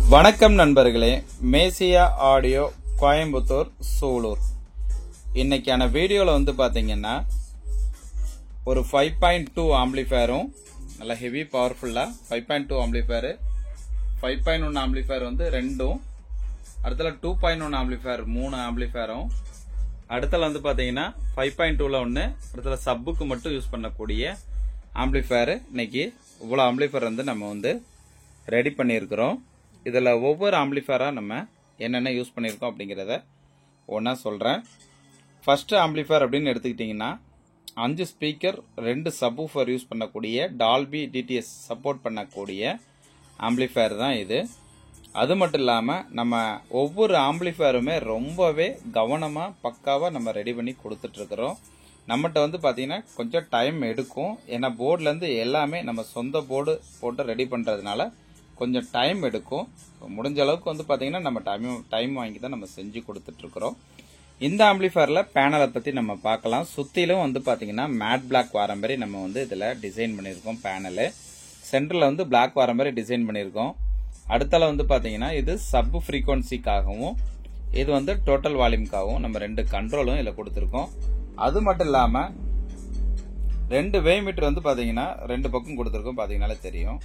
வணக்கம் நண்பர்களே, மேசியா ஆடியோ கோயம்புத்தூர் சூலூர். இன்னைக்கான வீடியோவில் பாத்தீங்கன்னா ஒரு 5.2 ஆம்பிளிஃபயரும் நல்ல ஹெவி பவர்ஃபுல்லா 5.2 ஆம்பிளிஃபயர் 5.1 ஆம்பிளிஃபயர் ரெண்டும், அடுத்தல 2.1 ஆம்பிளிஃபயர் 3 ஆம்பிளிஃபயரும், அடுத்தல பாத்தீங்கன்னா 5.2ல ஒன்று, அடுத்தல சப்புக்கு மட்டும் யூஸ் பண்ணக்கூடிய ஆம்பிளிஃபயர். இன்னைக்கு இவ்வளவு ஆம்பிளிஃபயர் நம்ம ரெடி பண்ணியிருக்கிறோம். இதில் ஒவ்வொரு ஆம்பிளிஃபயரா நம்ம என்னென்ன யூஸ் பண்ணியிருக்கோம் அப்படிங்கிறத ஒன்றா சொல்கிறேன். ஃபர்ஸ்ட் ஆம்பிளிஃபயர் அப்படின்னு எடுத்துக்கிட்டிங்கன்னா 5 ஸ்பீக்கர் 2 சப்வூஃபர் யூஸ் பண்ணக்கூடிய டால்பி டிடிஎஸ் சப்போர்ட் பண்ணக்கூடிய ஆம்பிளிஃபயர் தான் இது. அது மட்டும் இல்லாமல் நம்ம ஒவ்வொரு ஆம்பிளிஃபயருமே ரொம்பவே கவனமாக பக்காவாக நம்ம ரெடி பண்ணி கொடுத்துட்ருக்குறோம். நம்மகிட்ட பார்த்தீங்கன்னா கொஞ்சம் டைம் எடுக்கும். ஏன்னா போர்ட்லேருந்து எல்லாமே நம்ம சொந்த போர்டு போட்டு ரெடி பண்ணுறதுனால கொஞ்சம் டைம் எடுக்கும். முடிஞ்ச அளவுக்கு பார்த்தீங்கன்னா நம்ம டைம் வாங்கி தான் நம்ம செஞ்சு கொடுத்துட்ருக்குறோம். இந்த ஆம்பிளிஃபயரில் பேனலை பற்றி நம்ம பார்க்கலாம். சுற்றிலும் பார்த்தீங்கன்னா மேட் பிளாக் வர மாதிரி நம்ம இதில் டிசைன் பண்ணியிருக்கோம். பேனலு சென்டரில் பிளாக் வர மாதிரி டிசைன் பண்ணியிருக்கோம். அடுத்தால பார்த்தீங்கன்னா இது சப் ஃப்ரீக்வன்சிக்காகவும் இது டோட்டல் வால்யூம்காகவும் நம்ம 2 கண்ட்ரோலும் இதில் கொடுத்துருக்கோம். அது மட்டும் இல்லாமல் 2 வே மீட்டர் பார்த்தீங்கன்னா 2 பக்கம் கொடுத்துருக்கோம். பார்த்தீங்கன்னாலே தெரியும்.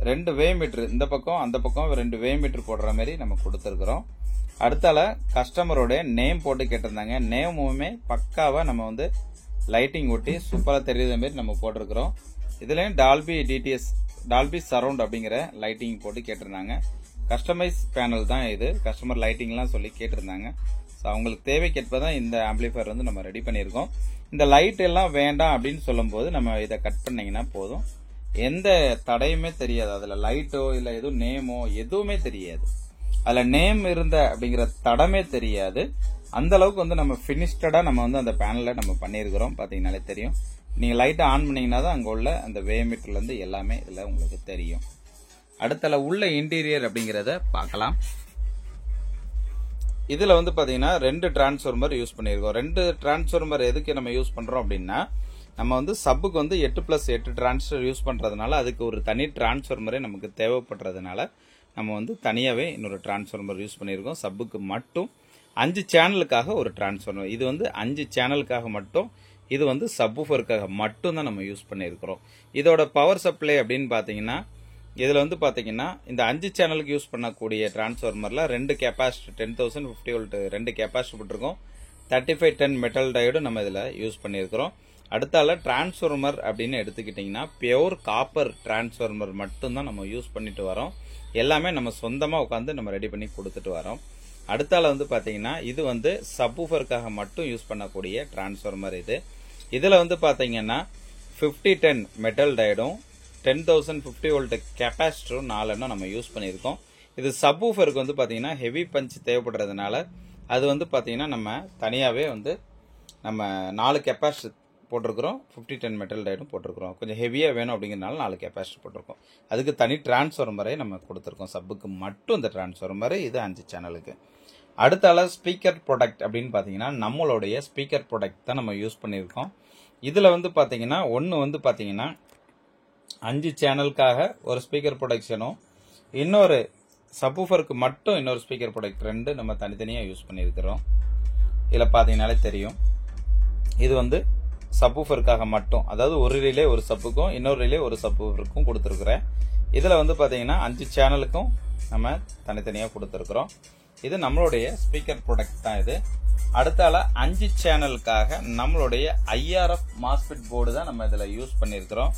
2 வே மீட்டர் இந்த பக்கம் அந்த பக்கம் 2 வே மீட்டர் போடுற மாதிரி நம்ம கொடுத்துருக்குறோம். அடுத்தால கஸ்டமரோட நேம் போட்டு கேட்டிருந்தாங்க. நேமுமே பக்காவா நம்ம லைட்டிங் ஒட்டி சூப்பரா தெரியுற மாதிரி நம்ம போட்டிருக்கிறோம். இதுலயும் டால்பி டிடிஎஸ் டால்பி சரவுண்ட் அப்படிங்கிற லைட்டிங் போட்டு கேட்டிருந்தாங்க. கஸ்டமைஸ் பேனல் தான் இது. கஸ்டமர் லைட்டிங்லாம் சொல்லி கேட்டிருந்தாங்க. ஸோ அவங்களுக்கு தேவைக்கேற்பதான் இந்த ஆம்பிளிஃபயர் நம்ம ரெடி பண்ணியிருக்கோம். இந்த லைட் எல்லாம் வேண்டாம் அப்படின்னு சொல்லும் போது நம்ம இதை கட் பண்ணீங்கன்னா போதும். எந்த தடையுமே தெரியாது. அதுல லைட்டோ இல்ல எதுவும் நேமோ எதுவுமே தெரியாது. அதுல நேம் இருந்த அப்படிங்கிற தடமே தெரியாது. அந்த அளவுக்கு நம்ம பினிஷ்டடா நம்ம அந்த பேனல்ல நம்ம பண்ணியிருக்கிறோம். பாத்தீங்கன்னாலே தெரியும். நீங்க லைட்டை ஆன் பண்ணீங்கன்னா தான் அங்க உள்ள அந்த வே மீட்டர்ல இருந்து எல்லாமே இதுல உங்களுக்கு தெரியும். அடுத்தல உள்ள இன்டீரியர் அப்படிங்கறத பார்க்கலாம். இதுல பாத்தீங்கன்னா 2 டிரான்ஸ்ஃபார்மர் யூஸ் பண்ணியிருக்கோம். 2 டிரான்ஸ்ஃபார்மர் எதுக்கு நம்ம யூஸ் பண்றோம் அப்படின்னா, நம்ம சப்புக்கு 8+8 டிரான்ஸ்ஃபார்மர் யூஸ் பண்றதுனால அதுக்கு ஒரு தனி டிரான்ஸ்ஃபார்மரே நமக்கு தேவைப்படுறதுனால நம்ம தனியாவே இன்னொரு டிரான்ஸ்ஃபார்மர் யூஸ் பண்ணியிருக்கோம். சப்புக்கு மட்டும் 5 சேனலுக்காக ஒரு டிரான்ஸ்ஃபார்மர். இது 5 சேனலுக்காக மட்டும், இது சப்வூஃபருக்காக மட்டும் தான் நம்ம யூஸ் பண்ணியிருக்கிறோம். இதோட பவர் சப்ளை அப்படின்னு பாத்தீங்கன்னா, இதுல பாத்தீங்கன்னா இந்த 5 சேனலுக்கு யூஸ் பண்ணக்கூடிய டிரான்ஸ்ஃபார்மர்ல 2 கெப்பாசிட்டர் 10,050 வோல்ட் 2 கெப்பாசிட்டர் போட்டிருக்கோம். 3510 மெட்டல் டயோடு நம்ம இதுல யூஸ் பண்ணியிருக்கிறோம். அடுத்தால டிரான்ஸ்ஃபார்மர் அப்படின்னு எடுத்துக்கிட்டீங்கன்னா பியூர் காப்பர் டிரான்ஸ்ஃபார்மர் மட்டும் தான் நம்ம யூஸ் பண்ணிட்டு வரோம். எல்லாமே நம்ம சொந்தமா உட்காந்து நம்ம ரெடி பண்ணி கொடுத்துட்டு வரோம். அடுத்தால பாத்தீங்கன்னா இது சப்வூஃபருக்காக மட்டும் யூஸ் பண்ணக்கூடிய டிரான்ஸ்ஃபார்மர். இதுல பாத்தீங்கன்னா 5010 மெட்டல் டயோடும் 10,050 வோல்ட் கெப்பாசிட்டரும் 4 நம்ம யூஸ் பண்ணியிருக்கோம். இது சப்வூஃபருக்கு பாத்தீங்கன்னா ஹெவி பஞ்ச் தேவைப்படுறதுனால அது பாத்தீங்கன்னா நம்ம தனியாவே நம்ம 4 கெப்பாசிட்டர் போட்டிருக்கிறோம். 5010 மெட்டல் டயோடும் போட்டிருக்கிறோம். கொஞ்சம் ஹெவியா வேணும் அப்படிங்கறதுனால 4 கெப்பாசிட்டர் போட்டிருக்கோம். அதுக்கு தனி டிரான்ஸ்ஃபார்மரை நம்ம கொடுத்துருக்கோம். சப்புக்கு மட்டும் இந்த டிரான்ஸ்ஃபார்மர். இது 5 சேனலுக்கு. அடுத்தால ஸ்பீக்கர் ப்ராடக்ட் அப்படின்னு பாத்தீங்கன்னா நம்மளுடைய ஸ்பீக்கர் ப்ராடக்ட் தான் நம்ம யூஸ் பண்ணியிருக்கோம். இதுல பாத்தீங்கன்னா ஒன்னு பாத்தீங்கன்னா 5 சேனலுக்காக ஒரு ஸ்பீக்கர் ப்ரொடக்ஷனும், இன்னொரு சப்வூஃபருக்கு மட்டும் இன்னொரு ஸ்பீக்கர் ப்ராடக்ட் 2 நம்ம தனித்தனியா யூஸ் பண்ணியிருக்கிறோம். இதுல பாத்தீங்கன்னாலே தெரியும். இது சப்வூஃபருக்காக மட்டும், அதாவது ஒரு ரிலே ஒரு சப்புக்கும் இன்னொரு ரிலே ஒரு சப்வூஃபருக்கும் கொடுத்துருக்குறேன். இதுல பாத்தீங்கன்னா 5 சேனலுக்கும் நம்ம தனித்தனியா கொடுத்துருக்கிறோம். இது நம்மளுடைய ஸ்பீக்கர் ப்ராடக்ட் தான் இது. அடுத்தால 5 சேனலுக்காக நம்மளுடைய ஐஆர்எஃப் மாஸ்ஃபெட் போர்டு தான் நம்ம இதுல யூஸ் பண்ணியிருக்கிறோம்.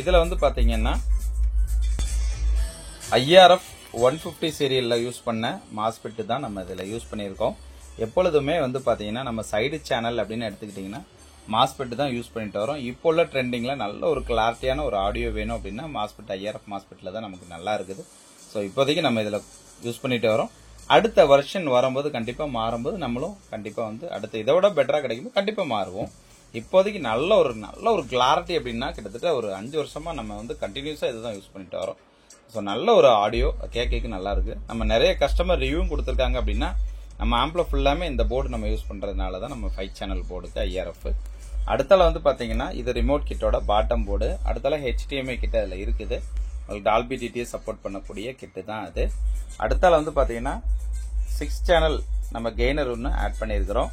இதுல பாத்தீங்கன்னா ஐஆர்எஃப் 150 சீரியல்ல யூஸ் பண்ண மாஸ்ஃபெட் தான் நம்ம இதுல யூஸ் பண்ணியிருக்கோம். எப்பொழுதுமே பாத்தீங்கன்னா நம்ம சைடு சேனல் அப்படின்னு எடுத்துக்கிட்டீங்கன்னா மாஸ்ஃபெட் தான் யூஸ் பண்ணிட்டு வரோம். இப்போ உள்ள ட்ரெண்டிங்ல நல்ல ஒரு கிளாரிட்டியான ஒரு ஆடியோ வேணும் அப்படின்னா மாஸ்ஃபெட் ஐஆர்எஃப் மாஸ்ஃபெட்ல தான் நமக்கு நல்லா இருக்குது. ஸோ இப்போதைக்கு நம்ம இதுல யூஸ் பண்ணிட்டு வரோம். அடுத்த வருஷன் வரும்போது கண்டிப்பா மாறும்போது நம்மளும் கண்டிப்பா அடுத்து இதை விட பெட்டரா கிடைக்கும் கண்டிப்பா மாறுவோம். இப்போதைக்கு நல்ல ஒரு கிளாரிட்டி அப்படின்னா கிட்டத்தட்ட ஒரு 5 வருஷமா நம்ம கண்டினியூஸா இதுதான் யூஸ் பண்ணிட்டு வரோம். ஸோ நல்ல ஒரு ஆடியோ கேட்க நல்லா இருக்கு. நம்ம நிறைய கஸ்டமர் ரிவ்யூ கொடுத்துருக்காங்க அப்படின்னா நம்ம ஆம்பில் ஃபுல்லாமே இந்த போர்டு நம்ம யூஸ் பண்றதுனால தான் நம்ம 5 சேனல் போர்டுக்கு ஐஆர்எஃப். அடுத்தால பாத்தீங்கன்னா இது ரிமோட் கிட்டோட பாட்டம் போர்டு. அடுத்தால HDMI கிட்ட அதுல இருக்குது. டால்பி டிடிஎஸ் சப்போர்ட் பண்ணக்கூடிய கிட்டு தான் அது. அடுத்தால வந்து பார்த்தீங்கன்னா 6 சேனல் நம்ம கெய்னர் ஒன்று ஆட் பண்ணியிருக்கிறோம்.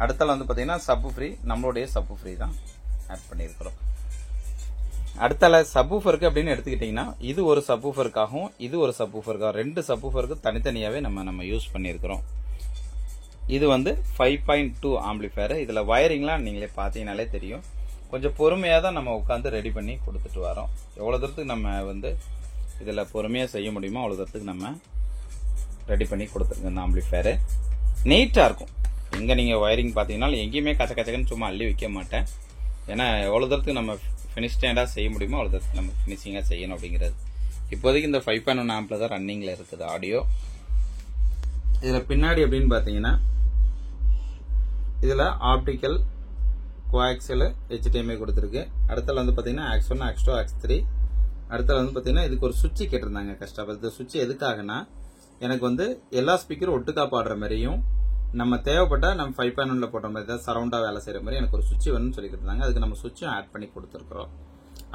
அடுத்தால வந்து பார்த்தீங்கன்னா சப்பு ஃப்ரீ, நம்மளுடைய சப்பு ஃப்ரீ தான் ஆட் பண்ணியிருக்கிறோம். அடுத்தால சப்வூஃபருக்கு அப்படின்னு எடுத்துக்கிட்டிங்கன்னா இது ஒரு சப்வூஃபருக்காகவும் இது ஒரு சப்வூஃபருக்காகவும் 2 சப்வூஃபருக்கு தனித்தனியாகவே நம்ம யூஸ் பண்ணியிருக்கிறோம். இது வந்து 5.2 ஆம்பிளிஃபயர். இதில் வயரிங்லாம் நீங்களே பார்த்தீங்கனாலே தெரியும். கொஞ்சம் பொறுமையாக தான் நம்ம உட்காந்து ரெடி பண்ணி கொடுத்துட்டு வரோம். எவ்வளோ தூரத்துக்கு நம்ம வந்து இதில் பொறுமையாக செய்ய முடியுமோ அவ்வளோ தூரத்துக்கு நம்ம ரெடி பண்ணி கொடுத்துருங்க. இந்த ஆம்பிளிஃபயர் நீட்டாக இருக்கும். எங்கே நீங்கள் வயரிங் பார்த்தீங்கன்னா எங்கேயுமே கச்சக்கன்னு சும்மா அள்ளி வைக்க மாட்டேன். ஏன்னா எவ்வளோ தூரத்துக்கு நம்ம ஃபினிஷ்டாக செய்ய முடியுமோ அவ்வளோ தூரத்துக்கு நம்ம ஃபினிஷிங்காக செய்யணும் அப்படிங்கிறது. இப்போதைக்கு இந்த 5.1 ஆம்பில் தான் ரன்னிங்கில் இருக்குது ஆடியோ. இதில் பின்னாடி அப்படின்னு பார்த்தீங்கன்னா இதில் ஆப்டிக்கல், கோஆக்சியல், HDMI கொடுத்துருக்கு. அடுத்தல வந்து பார்த்தீங்கன்னா AX1, AX2, AX3. அடுத்தல வந்து பார்த்தீங்கன்னா இதுக்கு ஒரு சுவிட்ச் கேட்டிருந்தாங்க கஸ்டமர். இந்த சுவிட்ச் எதுக்காகனா எனக்கு வந்து எல்லா ஸ்பீக்கரும் ஒட்டுக்கா பாடுற மாதிரியும் நம்ம தேவைப்பட்ட நம்ம 5.1ல போட்ட மாதிரி தான் சரௌண்டாக வேலை செய்கிற மாதிரி எனக்கு ஒரு சுவிட்ச் வேணும்னு சொல்லிட்டு இருந்தாங்க. அதுக்கு நம்ம சுவிட்சும் ஆட் பண்ணி கொடுத்துருக்குறோம்.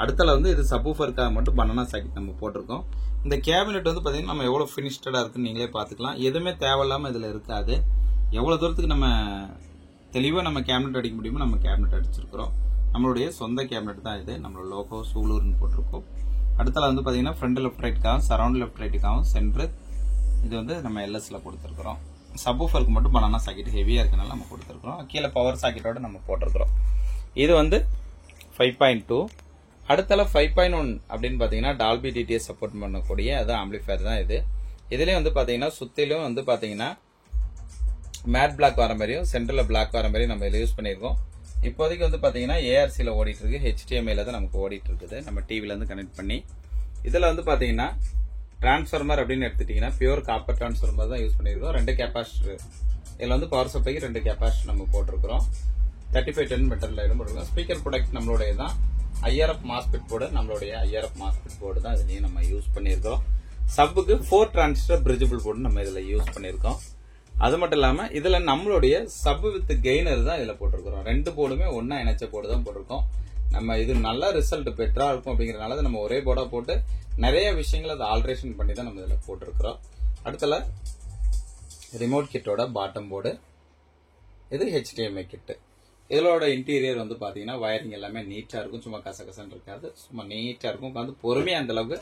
அடுத்தல வந்து இது சப்வூஃபருக்காக மட்டும் பனானா சாக்கெட் நம்ம போட்டிருக்கோம். இந்த கேபினெட் வந்து பார்த்தீங்கன்னா நம்ம எவ்வளோ ஃபினிஷ்டாக இருக்குன்னு நீங்களே பார்த்துக்கலாம். எதுவுமே தேவையில்லாமல் இதில் இருக்காது. எவ்வளோ தூரத்துக்கு நம்ம தெளிவாக நம்ம கேபினெட் அடிக்க முடியுமோ நம்ம கேபினெட் அடிச்சிருக்கிறோம். நம்மளுடைய சொந்த கேபினெட் தான் இது. நம்மளோட லோகோ சூலூர்னு போட்டிருக்கோம். அடுத்தல வந்து பார்த்தீங்கன்னா ஃப்ரண்ட் லெஃப்ட் ரைட்டுக்காகவும் சரௌண்ட் லெஃப்ட் ரைட்டுக்காகவும் சென்ட்ரு இது வந்து நம்ம LSல கொடுத்துருக்குறோம். சப்வூஃபருக்கு மட்டும் பனானா சாக்கெட் ஹெவியாக இருக்கனால நம்ம கொடுத்துருக்குறோம். கீழே பவர் சாக்கெட்டோட நம்ம போட்டிருக்கிறோம். இது வந்து 5.2. அடுத்தல 5.1 அப்படின்னு பார்த்தீங்கன்னா டால்பி டிடிஎஸ் சப்போர்ட் பண்ணக்கூடிய அது ஆம்பிளிஃபயர் தான் இது. இதுலேயும் வந்து பார்த்தீங்கன்னா சுற்றிலும் வந்து பார்த்தீங்கன்னா மேட் பிளாக் வர மாதிரியும் சென்டரில் பிளாக் வர மாதிரியும் நம்ம இதில் யூஸ் பண்ணியிருக்கோம். இப்போதைக்கு வந்து பார்த்தீங்கன்னா ARCல ஓடிட்டு இருக்கு, HDMIல தான் நமக்கு ஓடிட்டு இருக்குது. நம்ம டிவிலேருந்து கனெக்ட் பண்ணி இதில் வந்து பார்த்தீங்கன்னா டிரான்ஸ்ஃபார்மர் அப்படின்னு எடுத்துட்டீங்கன்னா பியூர் காப்பர் டிரான்ஸ்ஃபார்மர் தான் யூஸ் பண்ணியிருக்கோம். 2 கெப்பாசிட்டர் இதில் வந்து பவர் சப்ளைக்கு 2 கெப்பாசிட்டர் நம்ம போட்டிருக்கிறோம். 3510 மெட்டல் லைனும் போட்டிருக்கோம். ஸ்பீக்கர் ப்ராடக்ட் நம்மளுடைய தான். IRF மாஸ்பெட் போர்டு நம்மளுடைய IRF மாஸ்பெட் போர்டு தான் இதுலேயும் நம்ம யூஸ் பண்ணியிருக்கிறோம். சப்புக்கு 4 டிரான்சிஸ்டர் பிரிட்ஜபிள் போர்டு நம்ம இதில் யூஸ் பண்ணியிருக்கோம். அது மட்டும் இல்லாமல் இதில் நம்மளுடைய சப் வித் கெய்னர் தான் இதில் போட்டிருக்கிறோம். 2 போர்டுமே ஒன்றா இணைச்ச போர்டு தான் போட்டிருக்கோம். நம்ம இது நல்ல ரிசல்ட் பெட்டரா இருக்கும் அப்படிங்கறதுனால நம்ம ஒரே போர்டா போட்டு நிறைய விஷயங்களை அதை ஆல்ட்ரேஷன் பண்ணி தான் நம்ம இதில் போட்டிருக்கிறோம். அடுத்தல ரிமோட் கிட்டோட பாட்டம் போர்டு, இது HDMI கிட்டு. இதோட இன்டீரியர் வந்து பாத்தீங்கன்னா வயரிங் எல்லாமே நீட்டா இருக்கும். சும்மா கசகசன்னு இருக்காது, சும்மா நீட்டா இருக்கும். உட்காந்து பொறுமையா அந்த அளவுக்கு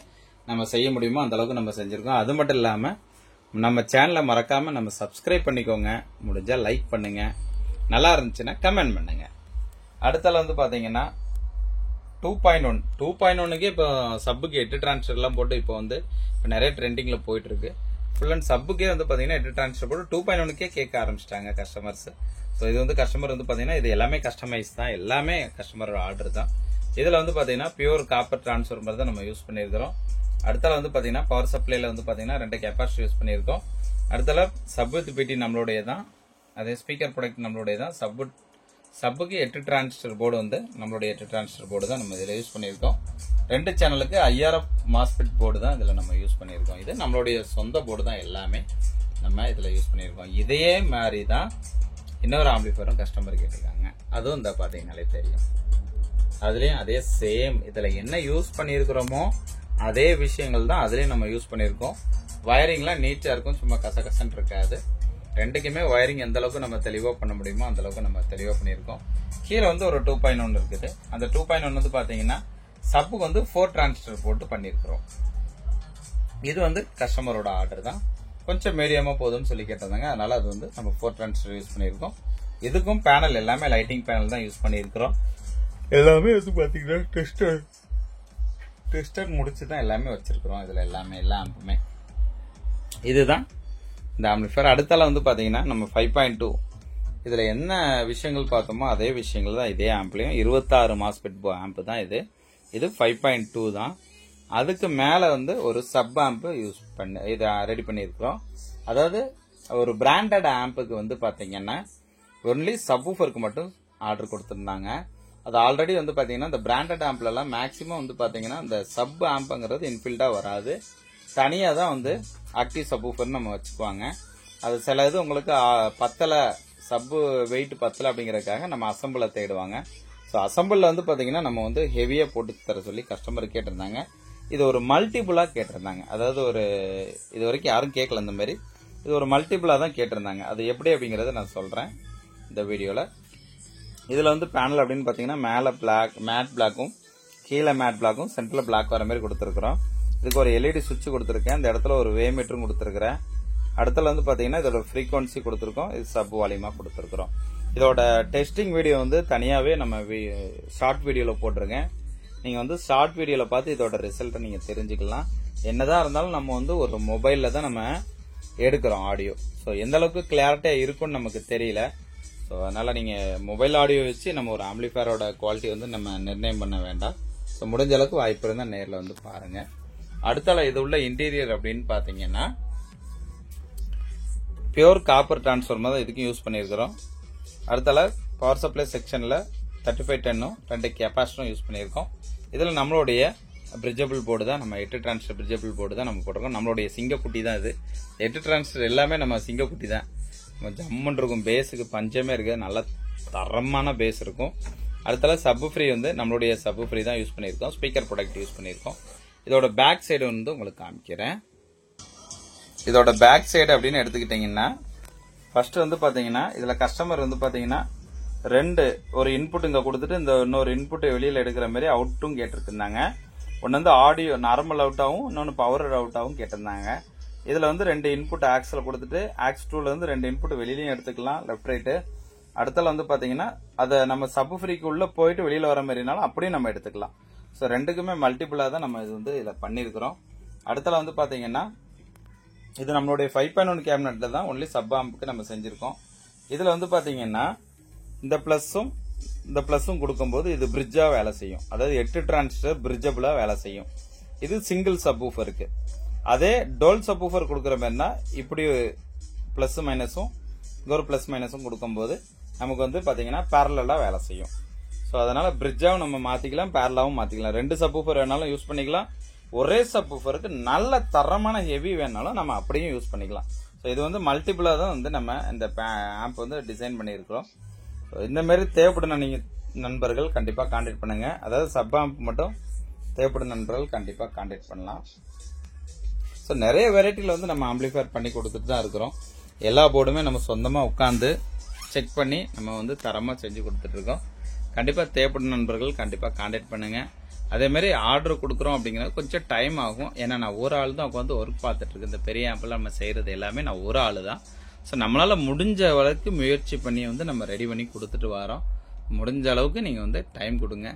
நம்ம செய்ய முடியுமோ அந்த அளவுக்கு நம்ம செஞ்சிருக்கோம். அது மட்டும் இல்லாம நம்ம சேனலை மறக்காம நம்ம சப்ஸ்கிரைப் பண்ணிக்கோங்க. முடிஞ்சா லைக் பண்ணுங்க, நல்லா இருந்துச்சுன்னா கமெண்ட் பண்ணுங்க. அடுத்தல வந்து பாத்தீங்கன்னா 2.1க்கு இப்போ சப்புக்கு 8 டிரான்ஸ்டர் எல்லாம் போட்டு இப்போ வந்து நிறைய ட்ரெண்டிங்ல போயிட்டு இருக்கு. ஃபுல் அண்ட் சப்புக்கே வந்து பாத்தீங்கன்னா 8 டிரான்ஸ்டர் போட்டு 2.1க்கே கேட்க ஆரம்பிச்சிட்டாங்க கஸ்டமர்ஸ். ஸோ இது வந்து கஸ்டமர் வந்து பாத்தீங்கன்னா இது எல்லாமே கஸ்டமைஸ் தான், எல்லாமே கஸ்டமரோட ஆர்டர் தான். இதுல வந்து பாத்தீங்கன்னா பியூர் காப்பர் டிரான்ஸ்ஃபார்மர் தான் நம்ம யூஸ் பண்ணியிருக்கிறோம். அடுத்தால வந்து பாத்தீங்கன்னா பவர் சப்ளைல வந்து பாத்தீங்கன்னா 2 கெப்பாசிட்டர் யூஸ் பண்ணியிருக்கோம். அடுத்தால சப் வித் பிடி நம்மளுடைய தான், அதே ஸ்பீக்கர் ப்ராடக்ட் நம்மளுடைய தான். சப்புக்கு 8 டிரான்சிஸ்டர் போர்டு வந்து நம்மளுடைய 8 டிரான்சிஸ்டர் போர்டு தான் நம்ம இதில் யூஸ் பண்ணியிருக்கோம். 2 சேனலுக்கு IRF மாஸ்பெட் போர்டு தான் இதில் நம்ம யூஸ் பண்ணியிருக்கோம். இது நம்மளுடைய சொந்த போர்டு தான், எல்லாமே நம்ம இதில் யூஸ் பண்ணியிருக்கோம். இதே மாதிரி தான் இன்னொரு ஆம்பிளிஃபயரும் கஸ்டமர் கேட்டிருக்காங்க, அதுவும் இந்த பார்த்தீங்கன்னாலே தெரியும். அதுலேயும் அதே சேம் இதில் என்ன யூஸ் பண்ணியிருக்கிறோமோ அதே விஷயங்கள் தான் அதுலேயும் நம்ம யூஸ் பண்ணியிருக்கோம். வயரிங்லாம் நீட்டாக இருக்கும், சும்மா கசகசன்னு இருக்காது. 2க்குமே வயரிங் எந்த அளவுக்கு நம்ம தெளிவா பண்ண முடியுமோ அந்த அளவுக்கு நம்ம தெளிவா பண்ணியிருக்கோம். கீழே வந்து ஒரு 2.1 இருக்குது. அந்த 2.1 வந்து பாத்தீங்கன்னா சப்புக்கு வந்து 4 டிரான்சிஸ்டர் போட்டு பண்ணியிருக்கிறோம். இது வந்து கஸ்டமரோட ஆர்டர் தான். கொஞ்சம் மீடியமா போதும்னு சொல்லி கேட்டிருந்தாங்க, அதனால அது வந்து நம்ம 4 டிரான்சிஸ்டர் யூஸ் பண்ணியிருக்கோம். இதுக்கும் பேனல் எல்லாமே லைட்டிங் பேனல் தான் யூஸ் பண்ணியிருக்கிறோம். எல்லாமே வந்து பாத்தீங்கன்னா டெஸ்டர் முடிச்சு தான் எல்லாமே வச்சிருக்கிறோம். இதுல எல்லாமே எல்லா ஆம்புமே இதுதான் இந்த ஆம்பிளிஃபயர். அடுத்தால வந்து பாத்தீங்கன்னா நம்ம 5.2 இதுல என்ன விஷயங்கள் பார்த்தோமோ அதே விஷயங்கள் தான் இதே ஆம்பிளையும். 26 மாஸ்பெட் ஆம்ப் தான் இது. இது 5.2 தான். அதுக்கு மேல வந்து ஒரு சப் ஆம்ப் யூஸ் பண்ணி இதை ரெடி பண்ணியிருக்கிறோம். அதாவது ஒரு பிராண்டட் ஆம்புக்கு வந்து பாத்தீங்கன்னா ஒன்லி சப்வூஃபருக்கு மட்டும் ஆர்டர் கொடுத்துருந்தாங்க. அது ஆல்ரெடி வந்து பாத்தீங்கன்னா இந்த பிராண்டட் ஆம்ப்ல எல்லாம் மேக்சிமம் வந்து பாத்தீங்கன்னா இந்த சப் ஆம்புங்கிறது இன்பில்டா வராது, தனியா தான் வந்து ஆக்டிவ் சப்வூஃபர் நம்ம வச்சுக்குவாங்க. அது சில இது உங்களுக்கு பத்தலை, சப்பு வெயிட் பத்தலை அப்படிங்கறதுக்காக நம்ம அசம்பிள தேடுவாங்க. ஸோ அசம்பிள் வந்து பாத்தீங்கன்னா நம்ம வந்து ஹெவியா போட்டு தர சொல்லி கஸ்டமர் கேட்டிருந்தாங்க. இது ஒரு மல்டிபிளா கேட்டிருந்தாங்க. அதாவது இது வரைக்கும் யாரும் கேட்கல இந்த மாதிரி. இது ஒரு மல்டிபிளா தான் கேட்டிருந்தாங்க. அது எப்படி அப்படிங்கறத நான் சொல்றேன் இந்த வீடியோல. இதுல வந்து பேனல் அப்படின்னு பாத்தீங்கன்னா மேல மேட் பிளாக்கும் கீழே மேட் பிளாக்கும் சென்டர்ல பிளாக் வர மாதிரி கொடுத்துருக்கோம். இதுக்கு ஒரு எல்இடி சுவிட்ச் கொடுத்துருக்கேன். இந்த இடத்துல ஒரு வே மீட்டரும் கொடுத்துருக்கிறேன். அடுத்தல வந்து பாத்தீங்கன்னா இதோட ஃப்ரீக்வன்சி கொடுத்துருக்கோம். இது சப் வால்யூமா கொடுத்துருக்கோம். இதோட டெஸ்டிங் வீடியோ வந்து தனியாவே நம்ம ஷார்ட் வீடியோல போட்டிருக்கேன். நீங்க வந்து ஷார்ட் வீடியோல பார்த்து இதோட ரிசல்ட்டை நீங்க தெரிஞ்சுக்கலாம். என்னதான் இருந்தாலும் நம்ம வந்து ஒரு மொபைல்ல தான் நம்ம எடுக்கிறோம் ஆடியோ. ஸோ எந்த அளவுக்கு கிளாரிட்டியா இருக்கும்னு நமக்கு தெரியல. ஸோ அதனால நீங்க மொபைல் ஆடியோ வச்சு நம்ம ஒரு ஆம்பிளிஃபயரோட குவாலிட்டி வந்து நம்ம நிர்ணயம் பண்ண வேண்டாம். ஸோ முடிஞ்ச அளவுக்கு வாய்ப்பு இருந்தா நேரில் வந்து பாருங்க. அடுத்தால இது உள்ள இன்டீரியர் அப்படின்னு பாத்தீங்கன்னா பியூர் காப்பர் டிரான்ஸ்ஃபார்மர் தான் இதுக்கும் யூஸ் பண்ணியிருக்கிறோம். அடுத்தால பவர் சப்ளை செக்ஷன்ல 3510 2 கெப்பாசிட்டரும் யூஸ் பண்ணியிருக்கோம். இதுல நம்மளுடைய பிரிட்ஜபிள் போர்டு தான், நம்ம 8 டிரான்சிஸ்டர் பிரிட்ஜபிள் போர்டு தான் நம்ம போட்டிருக்கோம். நம்மளுடைய சிங்கக்குட்டி தான் இது. 8 டிரான்சிஸ்டர் எல்லாமே நம்ம சிங்கக்குட்டி தான். ஜம்முன்னு இருக்கும், பேஸுக்கு பஞ்சமே இருக்கு, நல்ல தரமான பேஸ் இருக்கும். அடுத்தால சப் ஃப்ரீ வந்து நம்மளுடைய சப் ஃப்ரீ தான் யூஸ் பண்ணியிருக்கோம். ஸ்பீக்கர் ப்ராடக்ட் யூஸ் பண்ணியிருக்கோம். இதோட பேக் சைடு வந்து உங்களுக்கு காமிக்கிறேன். இதோட பேக் சைடு அப்படின்னு எடுத்துக்கிட்டீங்கன்னா ஃபர்ஸ்ட் வந்து பாத்தீங்கன்னா இதுல கஸ்டமர் வந்து பாத்தீங்கன்னா ஒரு இன்புட் இங்க கொடுத்துட்டு இந்த இன்னொரு இன்புட் வெளியில எடுக்கிற மாதிரி அவுட்டும் கேட்டிருந்தாங்க. ஒன்னு வந்து ஆடியோ நார்மல் அவுட்டாவும் இன்னொன்னு பவர் அவுட்டாவும் கேட்டிருந்தாங்க. இதுல வந்து 2 இன்புட் ஆக்ஸ்ல கொடுத்துட்டு ஆக்ஸ் 2ல இருந்து 2 இன்புட் வெளியிலயும் எடுத்துக்கலாம், லெஃப்ட் ரைட்டு. அடுத்தல வந்து பாத்தீங்கன்னா அதை நம்ம சப் ஃப்ரீக்கு உள்ள போயிட்டு வெளியில வர மாதிரினாலும் அப்படியும் நம்ம எடுத்துக்கலாம். ஸோ ரெண்டுக்குமே மல்டிபிளா தான் நம்ம இது வந்து இதை பண்ணிருக்கிறோம். அடுத்தல வந்து பாத்தீங்கன்னா இது நம்மளுடைய 5.1 கேபினெட்ல தான் ஒன்லி சப் ஆம்புக்கு நம்ம செஞ்சிருக்கோம். இதுல வந்து பாத்தீங்கன்னா இந்த பிளஸும் கொடுக்கும்போது இது பிரிட்ஜா வேலை செய்யும். அதாவது 8 டிரான்சிஸ்டர் பிரிட்ஜபிளா வேலை செய்யும். இது சிங்கிள் சப்வூஃபருக்கு. அதே டோல் சப்வூஃபர் கொடுக்குற மாதிரினா இப்படி பிளஸ் மைனஸும் இங்க ஒரு பிளஸ் மைனஸும் கொடுக்கும்போது நமக்கு வந்து பாத்தீங்கன்னா பேரலா வேலை செய்யும். ஸோ அதனால பிரிட்ஜாவும் நம்ம மாத்திக்கலாம், பேரலாவும் மாத்திக்கலாம். 2 சப்வூஃபர் வேணாலும் யூஸ் பண்ணிக்கலாம். ஒரே சப்வூஃபருக்கு நல்ல தரமான ஹெவி வேணாலும் நம்ம அப்படியும் யூஸ் பண்ணிக்கலாம். ஸோ இது வந்து மல்டிபிளா தான் வந்து நம்ம இந்த ஆம்ப் வந்து டிசைன் பண்ணியிருக்கிறோம். இந்த மாதிரி தேவைப்படும் நீங்க நண்பர்கள் கண்டிப்பா கான்டாக்ட் பண்ணுங்க. அதாவது சப் ஆம்ப் மட்டும் தேவைப்படும் நண்பர்கள் கண்டிப்பா கான்டாக்ட் பண்ணலாம். ஸோ நிறைய வெரைட்டில வந்து நம்ம ஆம்பிளிஃபயர் பண்ணி கொடுத்துட்டு தான் இருக்கிறோம். எல்லா போர்டுமே நம்ம சொந்தமா உட்காந்து செக் பண்ணி நம்ம வந்து தரமா செஞ்சு கொடுத்துட்டு இருக்கோம். கண்டிப்பா தேவைப்படும் நண்பர்கள் கண்டிப்பா கான்டாக்ட் பண்ணுங்க. அதே மாதிரி ஆர்டர் கொடுக்குறோம் அப்படிங்கிறது கொஞ்சம் டைம் ஆகும். ஏன்னா நான் ஒரு ஆள் தான் உட்காந்து ஒர்க் பார்த்துட்டு இருக்கேன். இந்த பெரிய ஆம்பிள் நம்ம செய்யறது எல்லாமே நான் ஒரு ஆள் தான். ஸோ நம்மளால முடிஞ்ச அளவுக்கு முயற்சி பண்ணி வந்து நம்ம ரெடி பண்ணி கொடுத்துட்டு வரோம். முடிஞ்ச அளவுக்கு நீங்க வந்து டைம் கொடுங்க,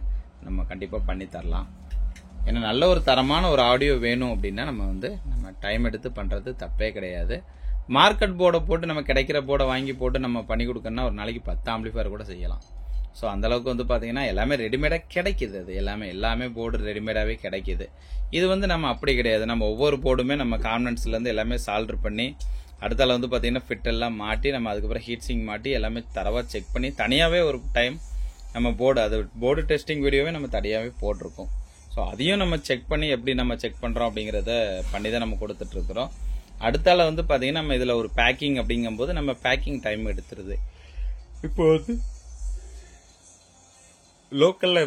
நம்ம கண்டிப்பா பண்ணி தரலாம். ஏன்னா நல்ல ஒரு தரமான ஒரு ஆடியோ வேணும் அப்படின்னா நம்ம டைம் எடுத்து பண்றது தப்பே கிடையாது. மார்க்கெட் போர்டை போட்டு நம்ம கிடைக்கிற போர்டை வாங்கி போட்டு நம்ம பண்ணி கொடுக்கணும்னா ஒரு நாளைக்கு 10 ஆம்பிளிஃபயர் கூட செய்யலாம். ஸோ அந்த அளவுக்கு வந்து பாத்தீங்கன்னா எல்லாமே ரெடிமேடா கிடைக்குது. அது எல்லாமே போர்டு ரெடிமேடாவே கிடைக்குது. இது வந்து நம்ம அப்படி கிடையாது. நம்ம ஒவ்வொரு போர்டுமே நம்ம கான்வென்ட்ஸ்ல இருந்து எல்லாமே சால்டர் பண்ணி அடுத்தால வந்து பாத்தீங்கன்னா ஃபிட் எல்லாம் மாட்டி நம்ம அதுக்கப்புறம் ஹீட் சிங் மாட்டி எல்லாமே தரவா செக் பண்ணி தனியாவே ஒரு டைம் நம்ம போர்டு டெஸ்டிங் வீடியோவே நம்ம தனியாவே போட்டிருக்கோம். ஸோ அதையும் நம்ம செக் பண்ணி எப்படி நம்ம செக் பண்றோம் அப்படிங்கறத பண்ணி தான் நம்ம கொடுத்துட்டு இருக்கிறோம். அடுத்தால வந்து பாத்தீங்கன்னா நம்ம இதுல ஒரு பேக்கிங் அப்படிங்கும்போது நம்ம பேக்கிங் டைம் எடுத்துருது. இப்போ வந்து லோக்கல்ல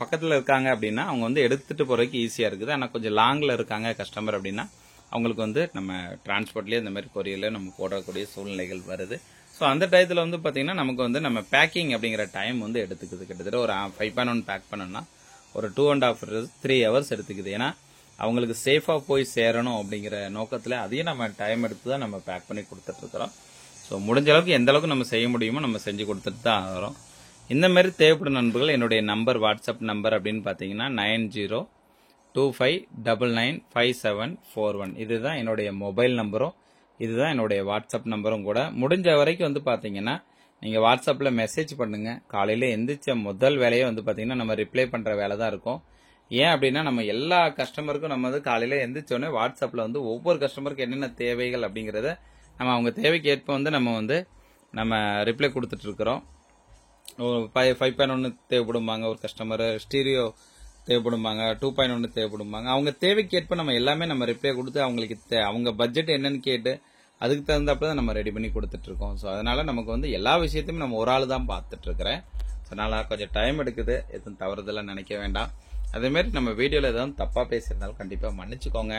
பக்கத்துல இருக்காங்க அப்படின்னா அவங்க வந்து எடுத்துட்டு போறதுக்கு ஈஸியா இருக்குது. ஆனா கொஞ்சம் லாங்ல இருக்காங்க கஸ்டமர் அப்படின்னா அவங்களுக்கு வந்து நம்ம டிரான்ஸ்போர்ட்லயே இந்த மாதிரி கொரியர்ல நம்ம போடக்கூடிய சூழ்நிலைகள் வருது. ஸோ அந்த டயத்துல வந்து பாத்தீங்கன்னா நமக்கு வந்து நம்ம பேக்கிங் அப்படிங்கிற டைம் வந்து எடுத்துக்குது. கிட்டத்தட்ட ஒரு 5.1 பேக் பண்ணோம்னா ஒரு 2.5 3 ஹவர்ஸ் எடுத்துக்குது. ஏன்னா அவங்களுக்கு சேஃபா போய் சேரணும் அப்படிங்கிற நோக்கத்துல அதையும் நம்ம டைம் எடுத்து தான் நம்ம பேக் பண்ணி கொடுத்துட்டு இருக்கிறோம். ஸோ முடிஞ்ச அளவுக்கு எந்த அளவுக்கு நம்ம செய்ய முடியுமோ நம்ம செஞ்சு கொடுத்துட்டு தான் வரோம். இந்த மாதிரி தேவைப்படும் நண்பர்கள் என்னுடைய நம்பர் வாட்ஸ்அப் நம்பர் அப்படின்னு பாத்தீங்கன்னா 9025995741. இதுதான் என்னுடைய மொபைல் நம்பரும் இதுதான் என்னுடைய வாட்ஸ்அப் நம்பரும் கூட. முடிஞ்ச வரைக்கும் வந்து பாத்தீங்கன்னா நீங்க வாட்ஸ்அப்ல மெசேஜ் பண்ணுங்க. காலையில எந்திரிச்ச முதல் வேலையே வந்து பாத்தீங்கன்னா நம்ம ரிப்ளை பண்ற வேலை தான் இருக்கும். ஏன் அப்படின்னா நம்ம எல்லா கஸ்டமருக்கும் நம்ம வந்து காலையில எந்திரிச்ச உடனே வாட்ஸ்அப்ல வந்து ஒவ்வொரு கஸ்டமருக்கு என்னென்ன தேவைகள் அப்படிங்கறத நம்ம அவங்க தேவைக்கு ஏற்ப வந்து நம்ம ரிப்ளை கொடுத்துட்டு இருக்கிறோம். 5.1 தேவைப்படும்பாங்க ஒரு கஸ்டமர், ஸ்டீரியோ தேவைப்படும்பாங்க, 2.1 தேவைப்படும்பாங்க. அவங்க தேவைக்கு ஏற்ப நம்ம எல்லாமே நம்ம ரிப்ளை கொடுத்து அவங்களுக்கு அவங்க பட்ஜெட் என்னன்னு கேட்டு அதுக்கு தகுந்தாப்புல தான் நம்ம ரெடி பண்ணி கொடுத்துட்டு இருக்கோம். ஸோ அதனால நமக்கு வந்து எல்லா விஷயத்தையும் நம்ம ஒரு ஆள் தான் பார்த்துட்டு இருக்கிறேன். அதனால கொஞ்சம் டைம் எடுக்குது, எதுவும் தவறுதெல்லாம் நினைக்க வேண்டாம். அதேமாரி நம்ம வீடியோவில் ஏதாவது தப்பாக பேசியிருந்தாலும் கண்டிப்பாக மன்னிச்சுக்கோங்க.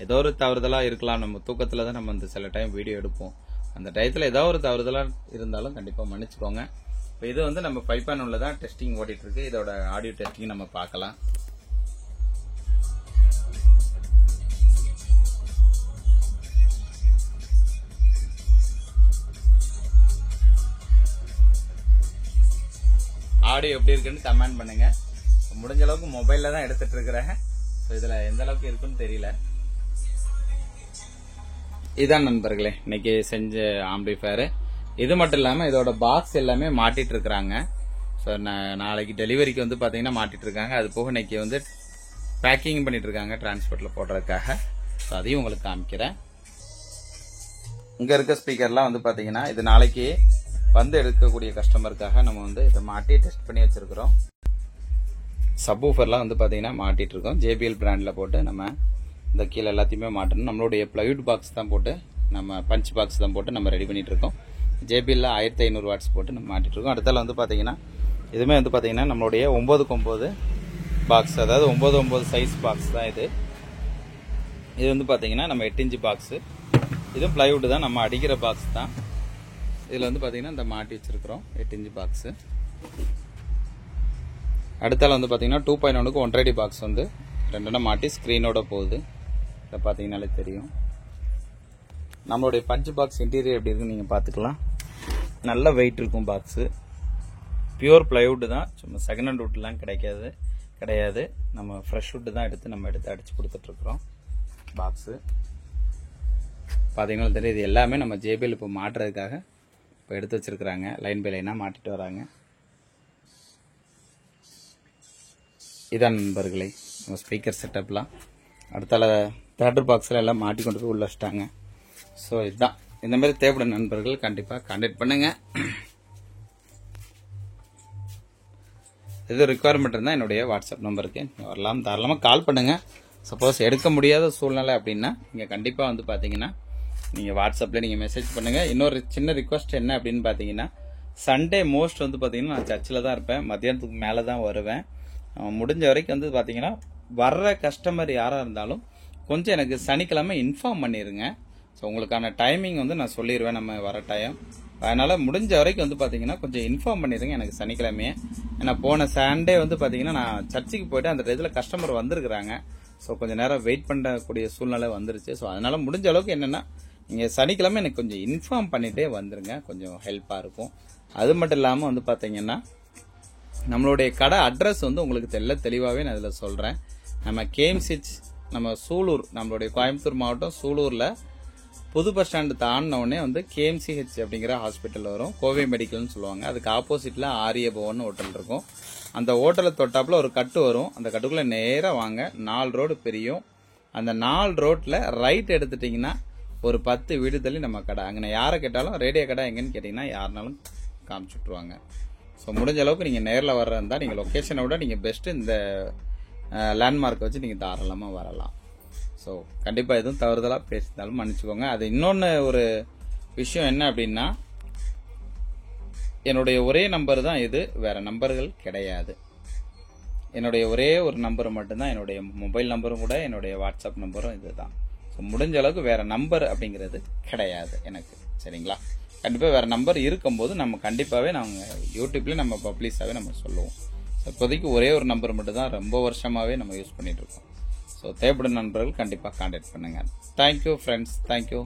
ஏதோ ஒரு தவறுதலாக இருக்கலாம். நம்ம தூக்கத்தில் தான் நம்ம சில டைம் வீடியோ எடுப்போம். அந்த டயத்தில் ஏதோ ஒரு தவறுதலாக இருந்தாலும் கண்டிப்பாக மன்னிச்சுக்கோங்க. இப்போ இது நம்ம 5.1 தான் டெஸ்டிங் ஓடிட்டு இருக்கு. இதோட ஆடியோ டெஸ்டிங் நம்ம பார்க்கலாம். ஆடியோ எப்படி இருக்குன்னு கமெண்ட் பண்ணுங்க. முடிஞ்ச அளவுக்கு மொபைல்ல தான் எடுத்துட்டு இருக்கிறேன். இதுல எந்த அளவுக்கு இருக்குன்னு தெரியல. இதான் நண்பர்களே இன்னைக்கு செஞ்ச ஆம்பிளிஃபயர். இது மட்டும் இல்லாம இதோட பாக்ஸ் எல்லாமே மாட்டிட்டு இருக்கிறாங்க. ஸோ நாளைக்கு டெலிவரிக்கு வந்து பாத்தீங்கன்னா மாட்டிட்டு இருக்காங்க. அது போக இன்னைக்கு பேக்கிங் பண்ணிட்டு இருக்காங்க டிரான்ஸ்போர்ட்ல போடுறதுக்காக. ஸோ அதையும் உங்களுக்கு காமிக்கிறேன். இங்க இருக்க ஸ்பீக்கர்லாம் வந்து பாத்தீங்கன்னா இது நாளைக்கு எடுக்கக்கூடிய கஸ்டமருக்காக நம்ம இதை மாட்டி டெஸ்ட் பண்ணி வச்சிருக்கிறோம். சப்வூஃபர்லாம் வந்து பாத்தீங்கன்னா மாட்டிட்டு இருக்கோம். JBL பிராண்ட்ல போட்டு நம்ம இந்த கீழே எல்லாத்தையுமே மாட்டணும். நம்மளுடைய பிளைவுட் பாக்ஸ் தான் போட்டு நம்ம பஞ்ச் பாக்ஸ் தான் போட்டு நம்ம ரெடி பண்ணிட்டு இருக்கோம். JBL 1500 வாட்ஸ் போட்டு நம்ம மாட்டிட்டு இருக்கோம். அடுத்தால வந்து பாத்தீங்கன்னா இதுமே வந்து பாத்தீங்கன்னா நம்மளுடைய 9x9 பாக்ஸ், அதாவது 9x9 சைஸ் பாக்ஸ் தான் இது. இது வந்து பாத்தீங்கன்னா நம்ம 8 இன்ச் பாக்ஸ். இதுவும் பிளைவுட் தான், நம்ம அடிக்கிற பாக்ஸ் தான். இதுல வந்து பாத்தீங்கன்னா இந்த மாட்டி வச்சிருக்கிறோம் 8 இன்ச் பாக்ஸ். அடுத்தால வந்து பாத்தீங்கன்னா 2.1க்கு 1 பாக்ஸ் ரெண்டெண்ணா மாட்டி ஸ்கிரீனோட போகுது. இதை பாத்தீங்கன்னாலே தெரியும். நம்மளுடைய பஞ்ச் பாக்ஸ் இன்டீரியர் எப்படி இருக்குன்னு நீங்க பாத்துக்கலாம். நல்ல வெயிட் இருக்கும் பாக்ஸ். பியூர் பிளைவுட் தான், சும்மா செகண்ட் ஹேண்ட் வுட்லாம் கிடையாது. நம்ம ஃப்ரெஷ் வுட் தான் எடுத்து அடிச்சு கொடுத்துட்டு இருக்கிறோம். பாக்ஸ் பாத்தீங்கன்னா தெரியும். இது எல்லாமே நம்ம JBL இப்போ மாட்டுறதுக்காக இப்போ எடுத்து வச்சிருக்கிறாங்க. லைன் பை லைனா மாட்டிட்டு வராங்க. இதான் நண்பர்களே நம்ம ஸ்பீக்கர் செட்டப்லாம். அடுத்தால தேட்டர் பாக்ஸில் எல்லாம் மாட்டி கொண்டு போய் உள்ள வச்சிட்டாங்க. ஸோ இதுதான். இந்த மாதிரி தேவைப்படும் நண்பர்கள் கண்டிப்பாக கான்டாக்ட் பண்ணுங்க. இது ரிக்குவயர்மெண்ட் இருந்தால் என்னுடைய வாட்ஸ்அப் நம்பருக்கு வரலாம், தாராளமாக கால் பண்ணுங்க. சப்போஸ் எடுக்க முடியாத சூழ்நிலை அப்படின்னா நீங்கள் கண்டிப்பாக வந்து பார்த்தீங்கன்னா நீங்கள் வாட்ஸ்அப்பில் நீங்கள் மெசேஜ் பண்ணுங்க. இன்னொரு சின்ன ரிக்வஸ்ட் என்ன அப்படின்னு பார்த்தீங்கன்னா, சண்டே மோஸ்ட் வந்து பார்த்தீங்கன்னா நான் சர்ச்சில் தான் இருப்பேன். மத்தியானத்துக்கு மேலே தான் வருவேன். முடிஞ்ச வரைக்கும் வந்து பாத்தீங்கன்னா வர்ற கஸ்டமர் யாரா இருந்தாலும் கொஞ்சம் எனக்கு சனிக்கிழமை இன்ஃபார்ம் பண்ணிருங்க. ஸோ உங்களுக்கான டைமிங் நான் சொல்லிடுவேன் நம்ம வர டைம். அதனால முடிஞ்ச வரைக்கும் வந்து பாத்தீங்கன்னா கொஞ்சம் இன்ஃபார்ம் பண்ணிருங்க எனக்கு சனிக்கிழமையே. ஏன்னா போன சண்டே வந்து பாத்தீங்கன்னா நான் சர்ச்சுக்கு போயிட்டு அந்த டயத்தில் கஸ்டமர் வந்திருக்கிறாங்க. ஸோ கொஞ்சம் நேரம் வெயிட் பண்ணக்கூடிய சூழ்நிலை வந்துருச்சு. ஸோ அதனால முடிஞ்ச அளவுக்கு என்னன்னா நீங்க சனிக்கிழமை எனக்கு கொஞ்சம் இன்ஃபார்ம் பண்ணிட்டே வந்துருங்க, கொஞ்சம் ஹெல்ப்பா இருக்கும். அது மட்டும் இல்லாம வந்து பாத்தீங்கன்னா நம்மளுடைய கடை அட்ரஸ் உங்களுக்கு தெளிவாகவே நான் இதில் சொல்கிறேன். நம்ம KMC நம்ம சூலூர், நம்மளுடைய கோயம்புத்தூர் மாவட்டம் சூலூரில் புது பஸ் ஸ்டாண்டு தாண்டினோடனே KMCH அப்படிங்கிற ஹாஸ்பிட்டல் வரும். கோவை மெடிக்கல்னு சொல்லுவாங்க. அதுக்கு ஆப்போசிட்டில் ஆரிய பவன் ஹோட்டல் இருக்கும். அந்த ஹோட்டலை தொட்டாப்புல ஒரு கட்டு வரும். அந்த கட்டுக்குள்ளே நேராக வாங்க, 4 ரோடு பிரியும். அந்த 4 ரோட்டில் ரைட் எடுத்துட்டிங்கன்னா ஒரு 10 வீடு தள்ளி நம்ம கடை. அங்கே யாரை கேட்டாலும் ரேடியோ கடை எங்கன்னு கேட்டிங்கன்னா யாருனாலும் காமிச்சு விட்ருவாங்க. ஸோ முடிஞ்ச அளவுக்கு நீங்கள் நேரில் வர்றதா நீங்கள் லொக்கேஷனை விட நீங்கள் பெஸ்ட்டு இந்த லேண்ட்மார்க்கை வச்சு நீங்கள் தாராளமாக வரலாம். ஸோ கண்டிப்பாக எதுவும் தவறுதலாக பேசினாலும் மன்னிச்சுக்கோங்க. அது இன்னொன்று ஒரு விஷயம் என்ன அப்படின்னா, என்னுடைய ஒரே நம்பர் தான் இது, வேற நம்பர்கள் கிடையாது. என்னுடைய ஒரே ஒரு நம்பர் மட்டும்தான், என்னுடைய மொபைல் நம்பரும் கூட என்னுடைய வாட்ஸ்அப் நம்பரும் இதுதான். ஸோ முடிஞ்ச அளவுக்கு வேற நம்பர் அப்படிங்கிறது கிடையாது எனக்கு. சரிங்களா? கண்டிப்பாக வேற நம்பர் இருக்கும்போது நம்ம கண்டிப்பாகவே நாங்கள் யூடியூப்லேயே நம்ம பப்ளிஷாகவே நம்ம சொல்லுவோம். இப்போதைக்கு ஒரே ஒரு நம்பர் மட்டும் தான் ரொம்ப வருஷமாகவே நம்ம யூஸ் பண்ணிட்டு இருக்கோம். ஸோ தேவைப்படும் நண்பர்கள் கண்டிப்பாக கான்டாக்ட் பண்ணுங்க. Thank you friends, thank you.